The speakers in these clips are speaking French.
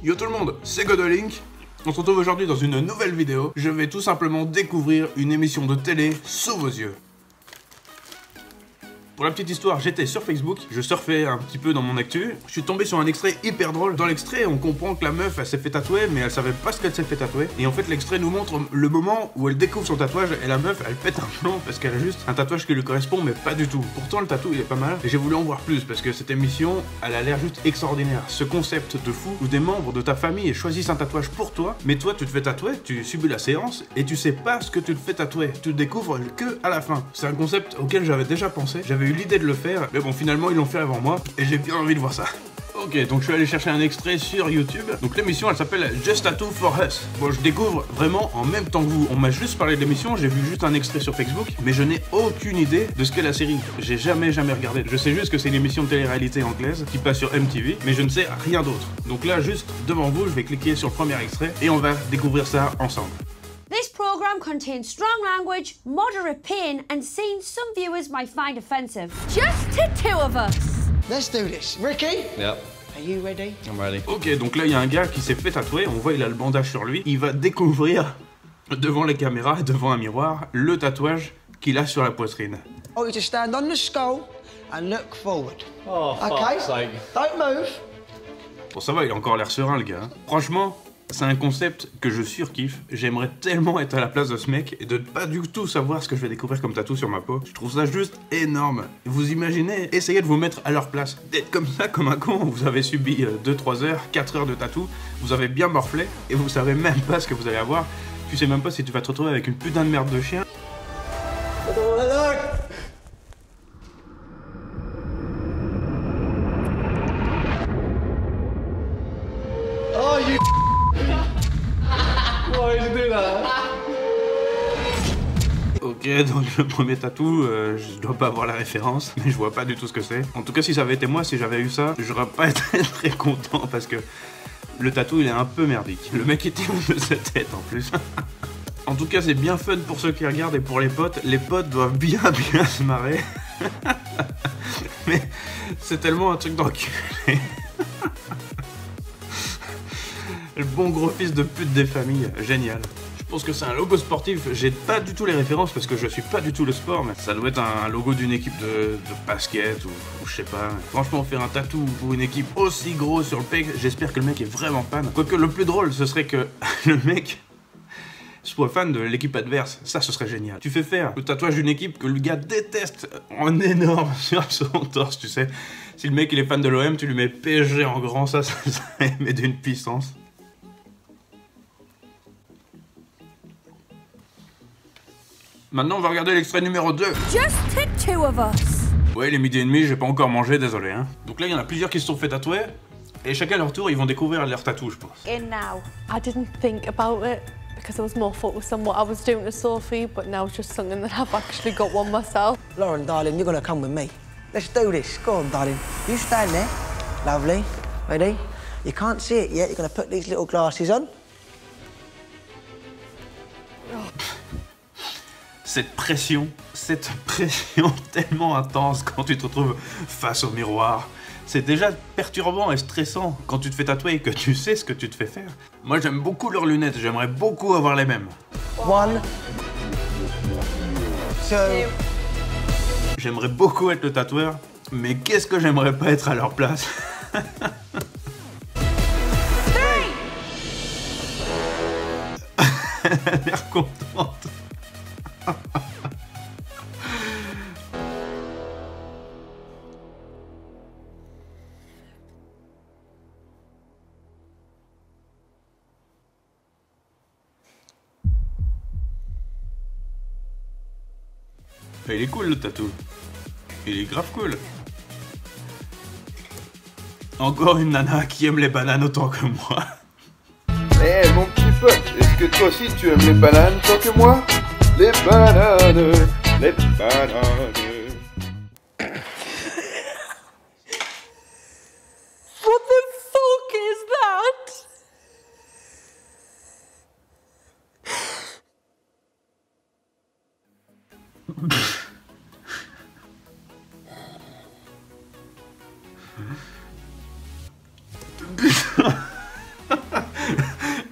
Yo tout le monde, c'est Godolink. On se retrouve aujourd'hui dans une nouvelle vidéo. Je vais tout simplement découvrir une émission de télé sous vos yeux. Pour la petite histoire, j'étais sur Facebook, je surfais un petit peu dans mon actu, je suis tombé sur un extrait hyper drôle. Dans l'extrait, on comprend que la meuf, elle s'est fait tatouer, mais elle savait pas ce qu'elle s'est fait tatouer. Et en fait, l'extrait nous montre le moment où elle découvre son tatouage, et la meuf, elle pète un plomb parce qu'elle a juste un tatouage qui lui correspond, mais pas du tout. Pourtant, le tatou, il est pas mal, et j'ai voulu en voir plus, parce que cette émission, elle a l'air juste extraordinaire. Ce concept de fou, où des membres de ta famille choisissent un tatouage pour toi, mais toi, tu te fais tatouer, tu subis la séance, et tu sais pas ce que tu te fais tatouer. Tu le découvres que à la fin. C'est un concept auquel j'avais déjà pensé, j'avais eu l'idée de le faire, mais bon, finalement ils l'ont fait avant moi et j'ai bien envie de voir ça. Ok, donc je suis allé chercher un extrait sur YouTube. Donc l'émission, elle s'appelle Just Tattoo for Us. Bon, je découvre vraiment en même temps que vous. On m'a juste parlé de l'émission, j'ai vu juste un extrait sur Facebook, mais je n'ai aucune idée de ce qu'est la série. J'ai jamais regardé. Je sais juste que c'est une émission de télé-réalité anglaise qui passe sur MTV, mais je ne sais rien d'autre. Donc là, juste devant vous, je vais cliquer sur le premier extrait et on va découvrir ça ensemble. This programme contains strong language, moderate pain, and scenes some viewers might find offensive. Just the two of us. Let's do this. Ricky? Yep. Are you ready? I'm ready. Ok, donc là, il y a un gars qui s'est fait tatouer. On voit, il a le bandage sur lui. Il va découvrir, devant les caméras, devant un miroir, le tatouage qu'il a sur la poitrine. I want you to stand on the skull and look forward. Oh, Okay? fuck's sake. Don't move. Bon, ça va, il a encore l'air serein, le gars. Hein. Franchement, c'est un concept que je surkiffe. J'aimerais tellement être à la place de ce mec et de ne pas du tout savoir ce que je vais découvrir comme tatou sur ma peau. Je trouve ça juste énorme. Vous imaginez, essayez de vous mettre à leur place. D'être comme ça, comme un con. Vous avez subi 2-3 heures, 4 heures de tatou. Vous avez bien morflé et vous savez même pas ce que vous allez avoir. Tu sais même pas si tu vas te retrouver avec une putain de merde de chien. Oh, you. Why did you do that? Ok, donc le premier tatou, je dois pas avoir la référence, mais je vois pas du tout ce que c'est. En tout cas, si ça avait été moi, si j'avais eu ça, j'aurais pas été très content parce que le tatou, il est un peu merdique. Le mec était ouf de sa tête en plus. En tout cas, c'est bien fun pour ceux qui regardent et pour les potes. Les potes doivent bien se marrer. Mais c'est tellement un truc d'enculé. Le bon gros fils de pute des familles, génial. Je pense que c'est un logo sportif, j'ai pas du tout les références parce que je suis pas du tout le sport, mais ça doit être un logo d'une équipe de basket ou je sais pas. Franchement, faire un tatou pour une équipe aussi gros sur le pec, j'espère que le mec est vraiment fan. Quoique le plus drôle, ce serait que le mec soit fan de l'équipe adverse, ça ce serait génial. Tu fais faire le tatouage d'une équipe que le gars déteste en énorme sur son torse, tu sais. Si le mec il est fan de l'OM, tu lui mets PSG en grand, ça met d'une puissance. Maintenant, on va regarder l'extrait numéro 2. Just the two of us. Ouais, il est 12h30, j'ai pas encore mangé, désolé. Hein. Donc là, il y en a plusieurs qui se sont fait tatouer. Et chacun à leur tour, ils vont découvrir leur tatou, je pense. In now. I didn't think about it because I was more focused on what I was doing to Sophie, but now it's just something that I've actually got one myself. Lauren, darling, you're going to come with me. Let's do this. Go on, darling. You stand there. Lovely. Ready? You can't see it yet. You're going to put these little glasses on. Cette pression tellement intense quand tu te retrouves face au miroir. C'est déjà perturbant et stressant quand tu te fais tatouer et que tu sais ce que tu te fais faire. Moi, j'aime beaucoup leurs lunettes, j'aimerais beaucoup avoir les mêmes. 1, 2. J'aimerais beaucoup être le tatoueur, mais qu'est-ce que j'aimerais pas être à leur place. Elle a l'air contente. Il est cool le tatou. Il est grave cool. Encore une nana qui aime les bananes autant que moi. Eh mon petit pote, est-ce que toi aussi tu aimes les bananes tant que moi? Les bananes, les bananes. What the fuck is that?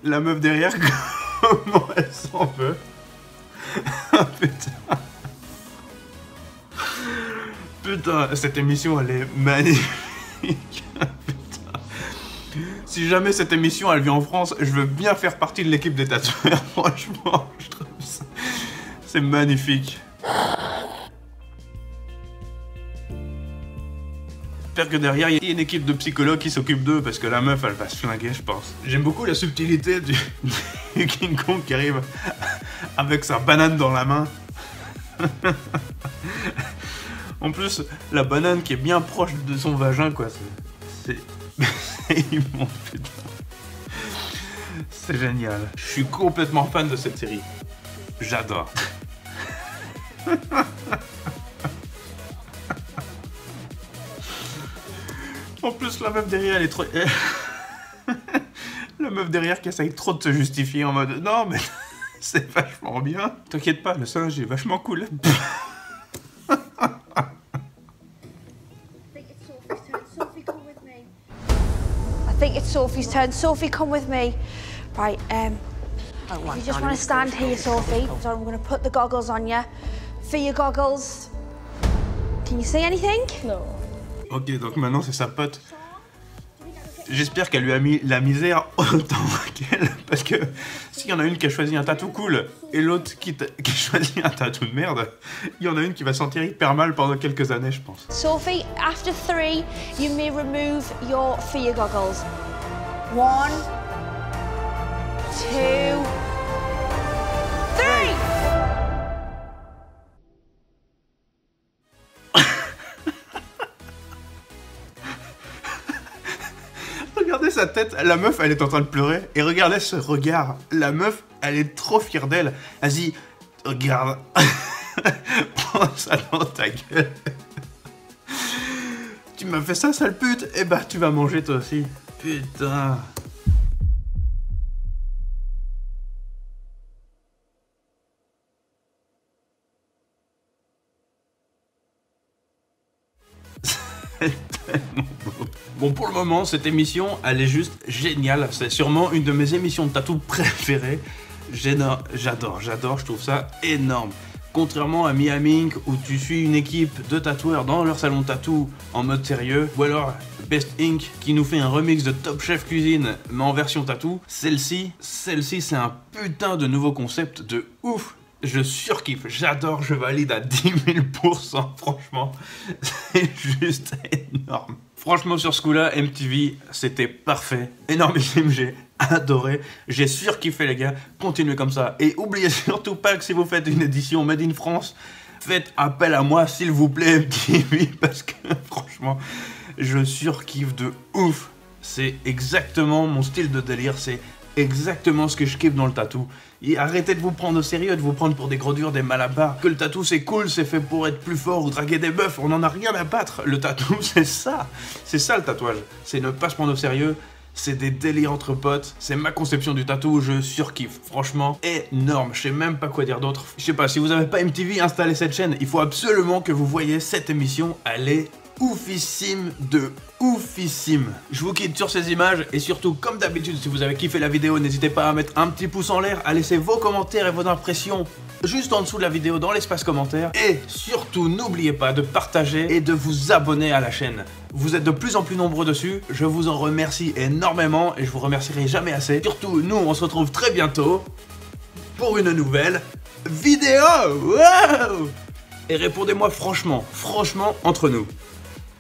la meuf derrière, comment elle s'en veut. Ah putain. Putain, cette émission elle est magnifique. Putain. Si jamais cette émission elle vient en France, je veux bien faire partie de l'équipe des tatoueurs. Franchement, je trouve ça... c'est magnifique. J'espère que derrière, il y a une équipe de psychologues qui s'occupe d'eux, parce que la meuf, elle va se flinguer, je pense. J'aime beaucoup la subtilité du King Kong qui arrive avec sa banane dans la main. En plus, la banane qui est bien proche de son vagin, quoi. C'est immense, putain. C'est génial. Je suis complètement fan de cette série. J'adore. En plus, la meuf derrière, elle est trop... La meuf derrière qui essaye trop de se justifier en mode... Non, mais c'est vachement bien. T'inquiète pas, le singe est vachement cool. I think it's Sophie's turn. Sophie, come with me. Right, you just want to stand here, Sophie. So I'm going to put the goggles on you. For your goggles. Can you see anything? No. Ok, donc maintenant c'est sa pote. J'espère qu'elle lui a mis la misère autant qu'elle, parce que s'il y en a une qui a choisi un tatou cool et l'autre qui choisit un tatou de merde, il y en a une qui va sentir hyper mal pendant quelques années, je pense. Sophie, after 3, you may remove your fear goggles. 1, 2, 3! Regardez sa tête, la meuf elle est en train de pleurer, et regardez ce regard, la meuf elle est trop fière d'elle, vas-y, regarde, prends ça dans ta gueule. Tu m'as fait ça, sale pute, et bah tu vas manger toi aussi, putain. Tellement beau. Bon, pour le moment, cette émission, elle est juste géniale. C'est sûrement une de mes émissions de tatou préférées. J'adore, je trouve ça énorme. Contrairement à Miami Ink, où tu suis une équipe de tatoueurs dans leur salon de tatou en mode sérieux, ou alors Best Ink qui nous fait un remix de Top Chef Cuisine mais en version tatou, celle-ci c'est un putain de nouveau concept de ouf. Je surkiffe, j'adore, je valide à 10 000%, franchement, c'est juste énorme. Franchement, sur ce coup-là, MTV, c'était parfait, énormissime, j'ai adoré, j'ai surkiffé les gars, continuez comme ça. Et oubliez surtout pas que si vous faites une édition Made in France, faites appel à moi s'il vous plaît MTV, parce que franchement, je surkiffe de ouf. C'est exactement mon style de délire, c'est exactement ce que je kiffe dans le tatou. Et arrêtez de vous prendre au sérieux, de vous prendre pour des gros durs, des malabars. Que le tatou c'est cool, c'est fait pour être plus fort ou draguer des meufs, on en a rien à battre. Le tatou c'est ça le tatouage. C'est ne pas se prendre au sérieux, c'est des délires entre potes, c'est ma conception du tatou, je surkiffe. Franchement, énorme, je sais même pas quoi dire d'autre. Je sais pas, si vous avez pas MTV, installez cette chaîne, il faut absolument que vous voyez cette émission, elle est oufissime de oufissime. Je vous quitte sur ces images et surtout comme d'habitude si vous avez kiffé la vidéo n'hésitez pas à mettre un petit pouce en l'air, à laisser vos commentaires et vos impressions juste en dessous de la vidéo dans l'espace commentaire et surtout n'oubliez pas de partager et de vous abonner à la chaîne. Vous êtes de plus en plus nombreux dessus, je vous en remercie énormément et je vous remercierai jamais assez. Surtout nous on se retrouve très bientôt pour une nouvelle vidéo. Wow! Et répondez-moi franchement entre nous.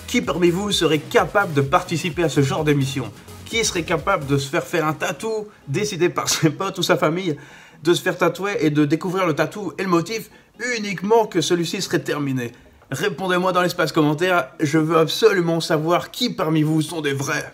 Qui parmi vous serait capable de participer à ce genre d'émission? Qui serait capable de se faire un tatou décidé par ses potes ou sa famille, de se faire tatouer et de découvrir le tatou et le motif uniquement que celui-ci serait terminé? Répondez-moi dans l'espace commentaire, je veux absolument savoir qui parmi vous sont des vrais.